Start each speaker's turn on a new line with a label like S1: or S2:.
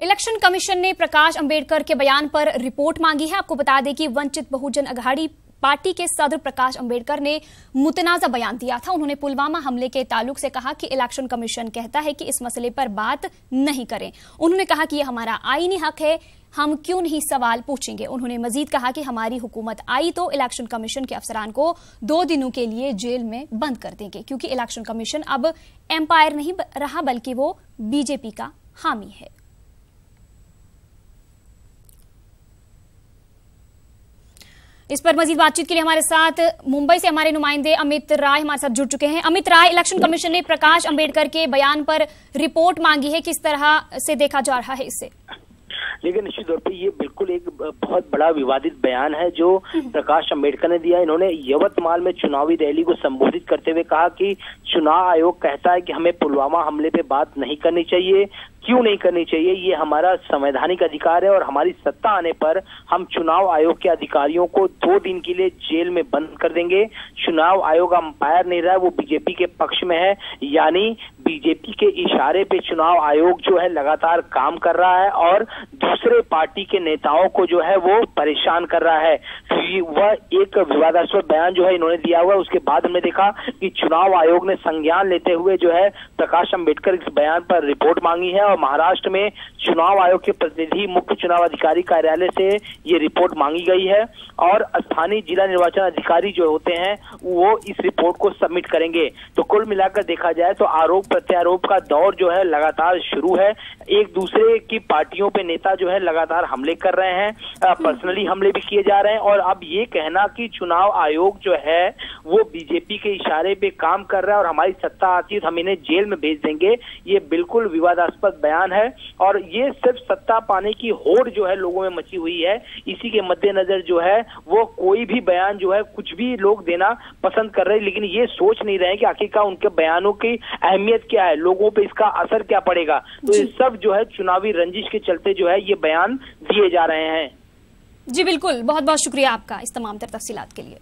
S1: Election commission ने प्रकाश अंबेडकर के बयान पर रिपोर्ट मांगी है। आपको बता दें कि वंचित बहुजन अघाड़ी पार्टी के सदर प्रकाश अंबेडकर ने मुतनाज़ा बयान दिया था। उन्होंने पुलवामा हमले के ताल्लुक से कहा कि इलेक्शन कमीशन कहता है कि इस मसले पर बात नहीं करें। उन्होंने कहा कि यह हमारा आईनी हक है, हम क्यों नहीं सवाल पूछेंगे। उन्होंने मजीद कहा कि हमारी हुकूमत आई तो इलेक्शन कमीशन के अफसरान को 2 दिनों के लिए जेल में बंद कर देंगे, क्योंकि इलेक्शन कमीशन अब एम्पायर नहीं रहा बल्कि वो बीजेपी का हामी है। इस पर मजीद बातचीत के लिए हमारे साथ मुंबई से हमारे नुमाइंदे अमित राय हमारे साथ जुड़ चुके हैं। अमित राय, इलेक्शन कमीशन ने प्रकाश अंबेडकर के बयान पर रिपोर्ट मांगी है, किस तरह से देखा जा रहा है इसे?
S2: लेकिन निश्चित तौर पे ये बिल्कुल एक बहुत बड़ा विवादित बयान है जो प्रकाश अंबेडकर ने दिया। इन्होंने यवतमाल में चुनावी रैली को संबोधित करते हुए कहा कि चुनाव आयोग कहता है कि हमें पुलवामा हमले पे बात नहीं करनी चाहिए। क्यों नहीं करनी चाहिए? ये हमारा संवैधानिक अधिकार है और हमारी सत्ता आने पर हम चुनाव आयोग के अधिकारियों को 2 दिन के लिए जेल में बंद कर देंगे। चुनाव आयोग अंपायर नहीं रहा, वो बीजेपी के पक्ष में है, यानी बीजेपी के इशारे पे चुनाव आयोग जो है लगातार काम कर रहा है और दूसरे पार्टी के नेताओं को जो है वो परेशान कर रहा है। वह एक विवादास्पद बयान जो है इन्होंने दिया हुआ है। उसके बाद हमने देखा कि चुनाव आयोग ने संज्ञान लेते हुए जो है प्रकाश अंबेडकर इस बयान पर रिपोर्ट मांगी है और महाराष्ट्र में चुनाव आयोग के प्रतिनिधि मुख्य चुनाव अधिकारी कार्यालय से ये रिपोर्ट मांगी गई है और स्थानीय जिला निर्वाचन अधिकारी जो होते हैं वो इस रिपोर्ट को सबमिट करेंगे। तो कुल मिलाकर देखा जाए तो आरोप प्रत्यारोप का दौर जो है लगातार शुरू है। एक दूसरे की पार्टियों पे नेता जो है लगातार हमले कर रहे हैं, पर्सनली हमले भी किए जा रहे हैं। और अब ये कहना कि चुनाव आयोग जो है वो बीजेपी के इशारे पे काम कर रहा है और हमारी सत्ता आती है तो हम इन्हें जेल में भेज देंगे, ये बिल्कुल विवादास्पद बयान है। और ये सिर्फ सत्ता पाने की होड़ जो है लोगों में मची हुई है, इसी के मद्देनजर जो है वो कोई भी बयान जो है कुछ भी लोग देना पसंद कर रहे हैं, लेकिन ये सोच नहीं रहे हैं कि आखिरकार उनके बयानों की अहमियत क्या है, लोगों पे इसका असर क्या पड़ेगा। तो ये सब जो है चुनावी रंजिश के चलते जो है ये बयान दिए जा रहे हैं।
S1: जी बिल्कुल, बहुत बहुत शुक्रिया आपका इस तमाम तफसीलात के लिए।